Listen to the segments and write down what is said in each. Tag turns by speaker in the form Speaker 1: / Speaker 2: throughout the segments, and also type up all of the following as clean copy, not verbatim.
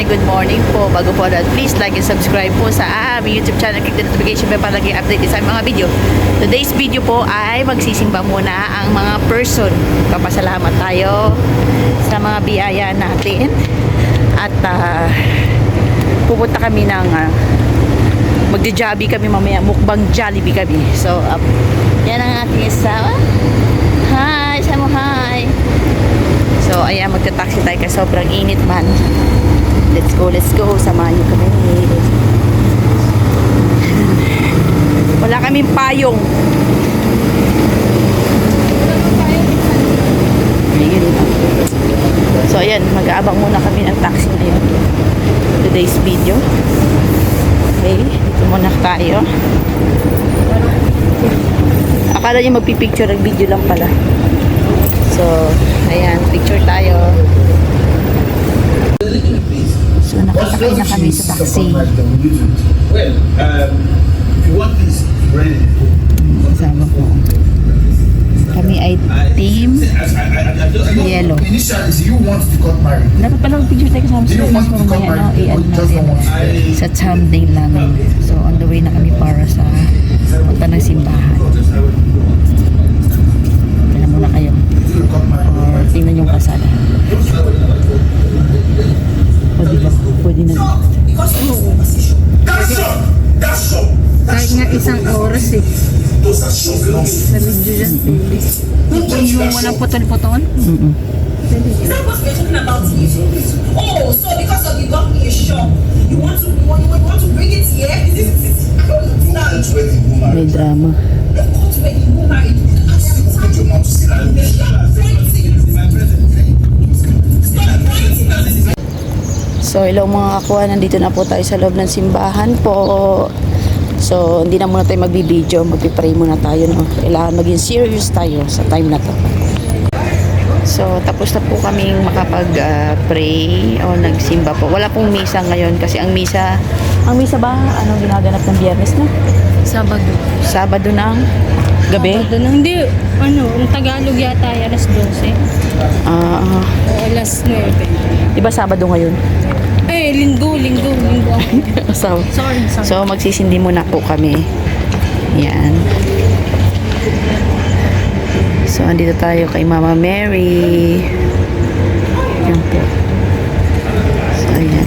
Speaker 1: good morning po. Bago po na, please like and subscribe po sa aming YouTube channel. Click the notification bell para lagi update sa aming mga video. Today's video po ay magsisimba muna ang mga person. Papasalamat tayo sa mga biyaya natin. At pupunta kami ng magja-jollibee kami mamaya. Mukbang Jollibee kami. So, yan ang ating isa. Hi! Samo, hi! So, ayan, magta-taxi tayo kasi sobrang init man. Let's go, let's go. Samahan niyo kami. Wala kaming payong. Ayun. So, ayan, mag-aabang muna kami ng taxi ngayon. Today's video. Okay, dito muna tayo. Akala niyo magpipicture, video lang pala. So, ayan, picture tayo. So, nakasakay na kami sa taxi.
Speaker 2: Well, if you want this brand,
Speaker 1: Kasama ko. Kami ay team yellow.
Speaker 2: initially you want to cut married.
Speaker 1: Dapat pala mag-picture tayo kasama
Speaker 2: You
Speaker 1: sa
Speaker 2: don't want to cut
Speaker 1: mamaya na
Speaker 2: married.
Speaker 1: i-add
Speaker 2: You just don't
Speaker 1: natin
Speaker 2: want to.
Speaker 1: sa thumbnail namin. So, on the way na kami para sa punta ng simbahan. Tingnan muna kayo.
Speaker 2: Cut married.
Speaker 1: Or tingnan yung kasada. Pwede ba? Pwede na.
Speaker 2: That's so.
Speaker 3: Kahit nga isang oras eh.
Speaker 2: Those are so long.
Speaker 3: Sa video dyan, yung walang putol-putol.
Speaker 4: Is that what we're talking about? Oh, so because of you got me a shop, you want to bring it here? Is this I don't understand.
Speaker 2: That's where the woman.
Speaker 1: May drama.
Speaker 4: Don't go to any woman.
Speaker 2: Put your mouth to see that.
Speaker 1: So, hello mga kakuha. Nandito na po tayo sa loob ng simbahan po. So, hindi na muna tayo magbibideo. Magpipray muna tayo. No? Kailangan maging serious tayo sa time na to. So, tapos na po kaming makapag-pray o nagsimba po. Wala pong misa ngayon kasi ang misa ba? Anong ginaganap ng Biyernes na?
Speaker 3: Sabado.
Speaker 1: Sabado ng gabi?
Speaker 3: Sabado na. Hindi, ang Tagalog yata ay alas 12. O alas 9.
Speaker 1: Diba Sabado ngayon?
Speaker 3: Eh, linggo ako.
Speaker 1: So,
Speaker 3: Sorry.
Speaker 1: so, magsisindi muna po kami. Yan. So, andito tayo kay Mama Mary. Yan po. So, ayan.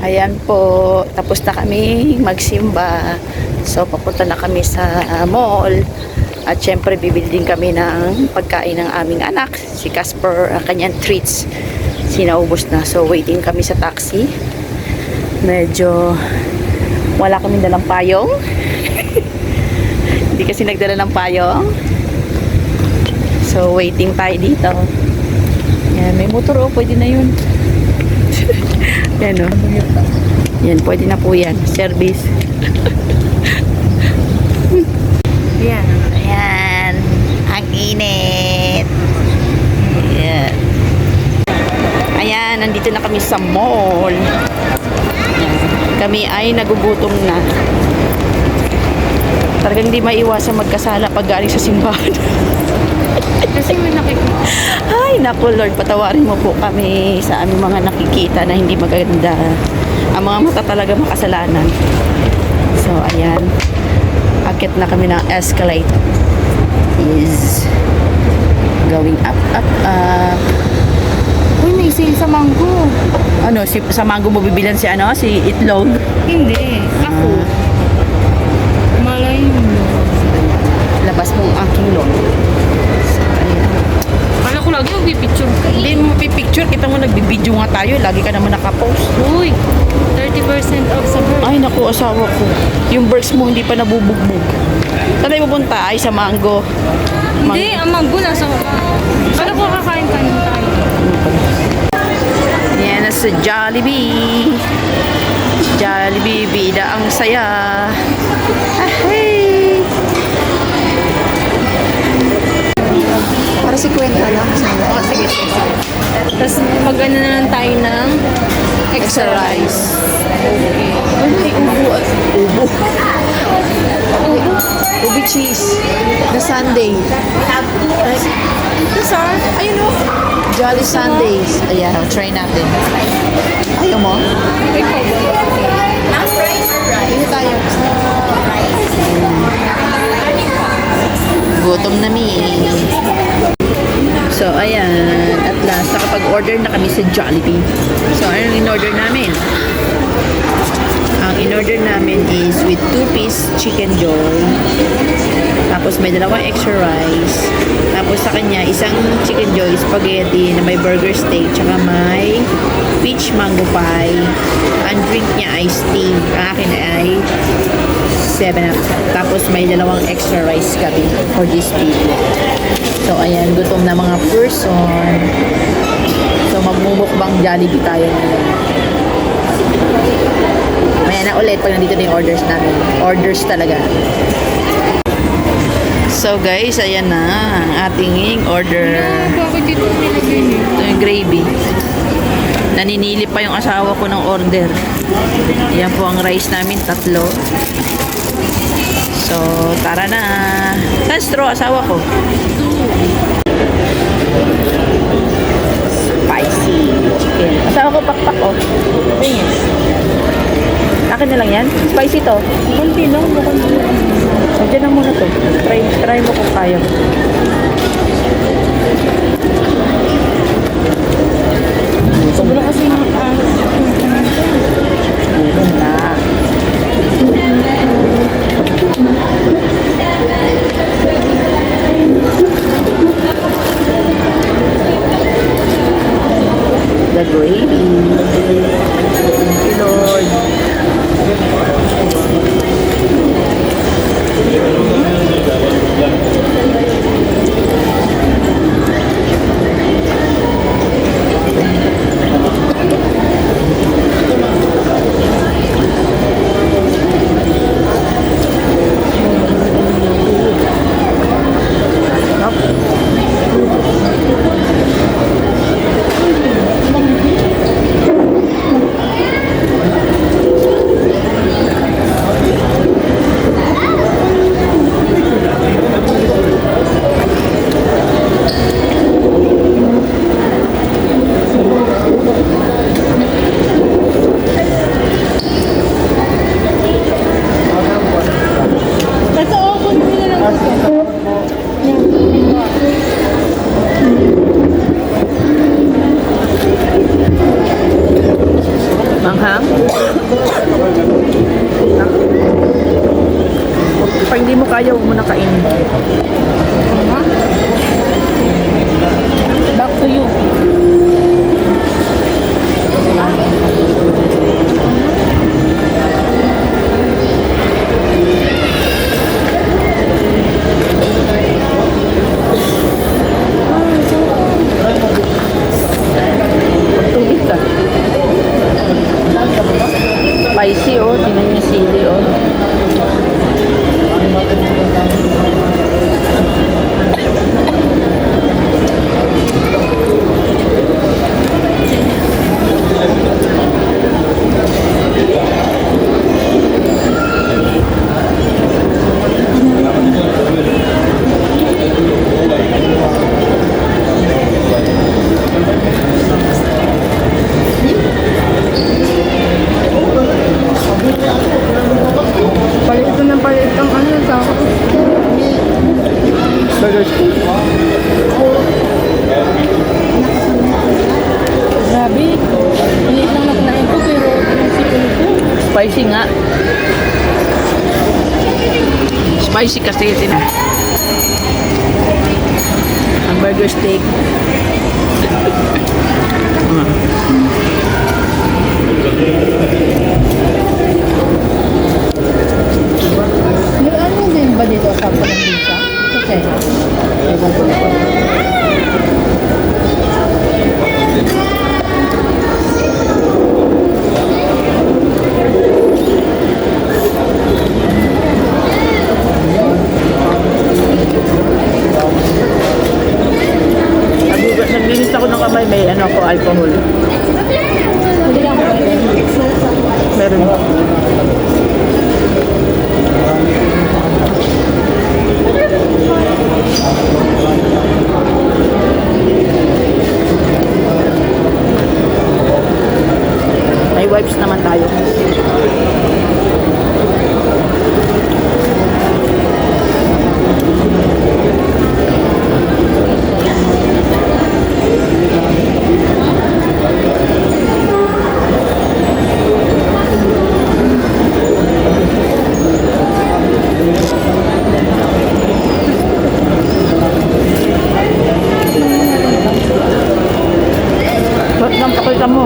Speaker 1: Ayan po, tapos na kami magsimba. So, papunta na kami sa mall. At syempre, bibili din kami ng pagkain ng aming anak. Si Casper, ang kanyang treats. Sinaubos na. So, waiting kami sa taxi. Medyo wala kaming dalang payong. Hindi kasi nagdala ng payong. So, waiting tayo dito. Yan, may motor o, pwede na yun. Yan o. Yan, pwede na po yan. Service.
Speaker 3: Yan.
Speaker 1: Ayan. Ang init. Ayan. Ayan, nandito na kami sa mall. Ayan. Kami ay nagugutom na. Talagang hindi maiwasan magkasala pag galing sa simbahan.
Speaker 3: Kasi may nakikita.
Speaker 1: Ay, naku Lord, patawarin mo po kami sa aming mga nakikita na hindi maganda. Ang mga mata talaga makasalanan. So, ayan. Akit na kami ng escalator. Is going up.
Speaker 3: Uy, may sale sa mango.
Speaker 1: Ano, sa mango mo bibilan si itlog?
Speaker 3: Hindi. Ako. Malay mo.
Speaker 1: Labas mo ang aking load. So, ayan.
Speaker 3: Kala ko lagi mag-picture ka.
Speaker 1: Hindi mo pipicture, kita mo nagbibideo nga tayo. Lagi ka naman nakapost.
Speaker 3: Uy, 30% off sa bird.
Speaker 1: Ay, naku, asawa ko. Yung burks mo hindi pa nabubugbog. Saan tayo pupunta? Ay, sa mango.
Speaker 3: Hindi, ang mango nasa kala ko kakain tayo.
Speaker 1: Yan na sa Jollibee. Jollibee, bida ang saya. Ah, hey! Para si lang.
Speaker 3: Oh, sige, sige, sige. Tapos mag-ano na lang tayo ng extra rice. Okay.
Speaker 1: Ano may ubo? Ubo. Ubi cheese. Na Sunday.
Speaker 3: Sir, ayun o.
Speaker 1: Jolly Sundays. Ayan, try natin. Ayaw mo?
Speaker 3: Ikaw ba?
Speaker 1: Hindi tayo. Gutom na mi. So, ayan. At last, nakapag-order na kami sa Jollibee. So, ano yung in-order namin? Ang in-order namin is with 2-piece chicken joy. Tapos may dalawang extra rice. Tapos sa kanya, isang chicken joy spaghetti na may burger steak. Tsaka may peach mango pie. Ang drink niya iced tea. Ang akin ay 7-up. Tapos may dalawang extra rice kami for this people. So, ayan, gutom na mga person. So, magmumukbang Jollibee tayo ngayon. Maya na ulit pag nandito na yung orders namin. Orders talaga. So, guys, ayan na ang ating order.
Speaker 3: Bakit dito nilagay niyo?
Speaker 1: Ito yung gravy. Naninilip pa yung asawa ko ng order. Ayan po ang rice namin, 3. So, tara na. Saan straw asawa ko? Spicy chicken. Asawa ko pakpak oh. Tingin. Akin na lang yan. Spicy to.
Speaker 3: Kunti lang.
Speaker 1: So, dyan na muna to. Try mo kung kaya.
Speaker 3: Sobra kasi ng
Speaker 1: Na. The gravy. Thank you, Lord.
Speaker 3: Ito, kunin mo na lang ito.
Speaker 1: Manghang? Pag hindi mo kaya, huwag mo na kainin.
Speaker 3: Back to you.
Speaker 1: Tubig ka. Spicy oh, tingnan niya sili oh.
Speaker 3: Palit ito ng palit ang ano sa
Speaker 1: Burger steak.
Speaker 3: Grabe. Maliit lang na kinain ko pero ang sipon ko.
Speaker 1: Spicy nga. Spicy kasi ito na. Ang burger steak.
Speaker 3: May ano din ba dito sa Palamisa? Kasi,
Speaker 1: Ewan ko na. May wipes naman tayo. Ba't nang pakita mo?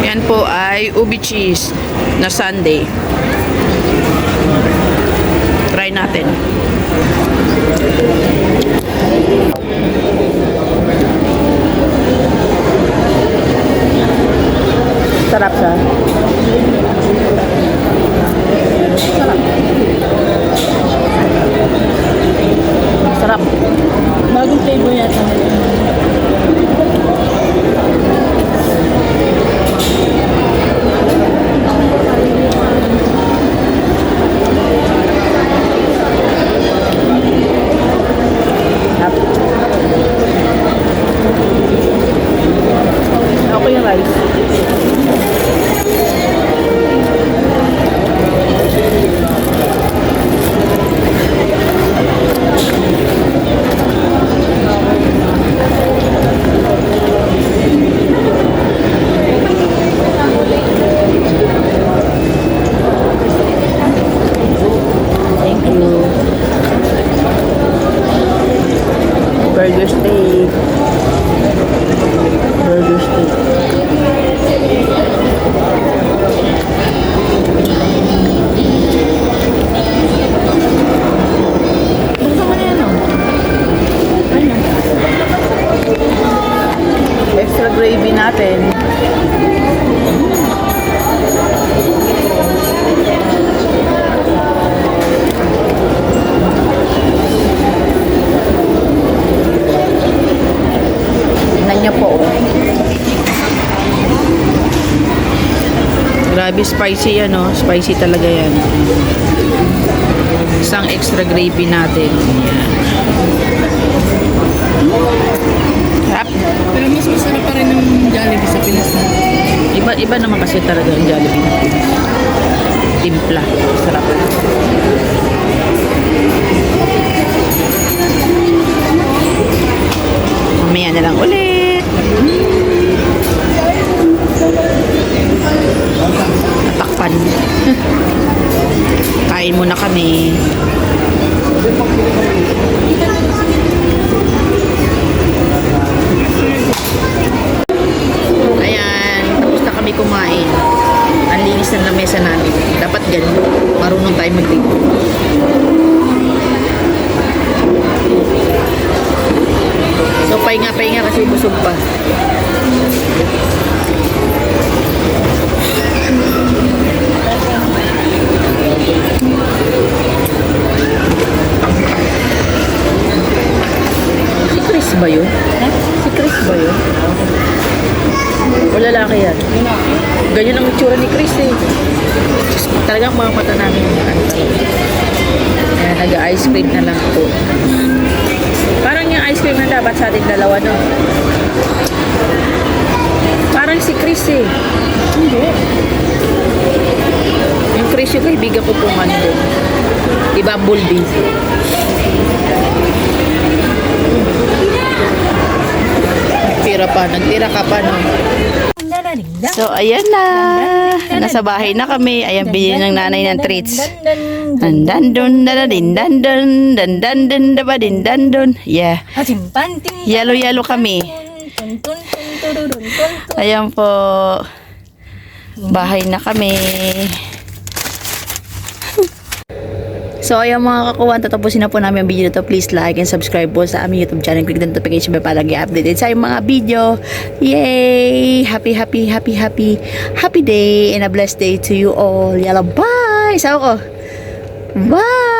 Speaker 1: Yan po ay ubi cheese na sundae. Try natin. Sarap siya. Sarap. Sarap.
Speaker 3: Bagong flavor yata nila.
Speaker 1: Sarap. Okay yung rice. Thank you. Burger steak. Burger steak. Buksan mo na yan, oh. Ano? Extra gravy natin. Tingnan niyo po, oh. Grabe spicy yan, oh. Spicy talaga yan. Isang extra gravy natin. Yan. Sarap.
Speaker 3: Pero mas masarap pa rin ng Jollibee sa Pinas na.
Speaker 1: Iba naman kasi talaga yung Jollibee. Timpla. Sarap. Mamaya na lang ulit. Natakpan. Kain muna kami. Ayan, tapos na kami kumain. Ang linis ng lamesa namin. Dapat ganun. Marunong tayo mag-dito. So, pahinga kasi busog pa. Si Chris ba yun? Si Chris ba yun? O lalaki yan? Ganyan ang itsura ni Chris eh. Talagang mga mata namin. Ayan, nag-ice cream na lang po. Parang yung ice cream na dapat sa ating dalawa, no? Parang si Chris eh. Hindi. Yung Chris yung kaibigan ko pong ano doon. Diba, Bulby? Nagtira ka pa, no? So, ayan na. Nasa bahay na kami. Ayan, bilhin ng nanay ng treats. Dandandun, dadadindandun, dandandun, dabadindandun. Yeah. Yalo-yalo kami. Ayan po. Bahay na kami. So, ayan mga kakuwan, tatapusin na po namin ang video na to. Please like and subscribe po sa aming YouTube channel. Click the notification bell para lagi updated sa yung mga video. Yay! Happy day and a blessed day to you all. Yalla, bye! Bye! Sawa ko. Bye!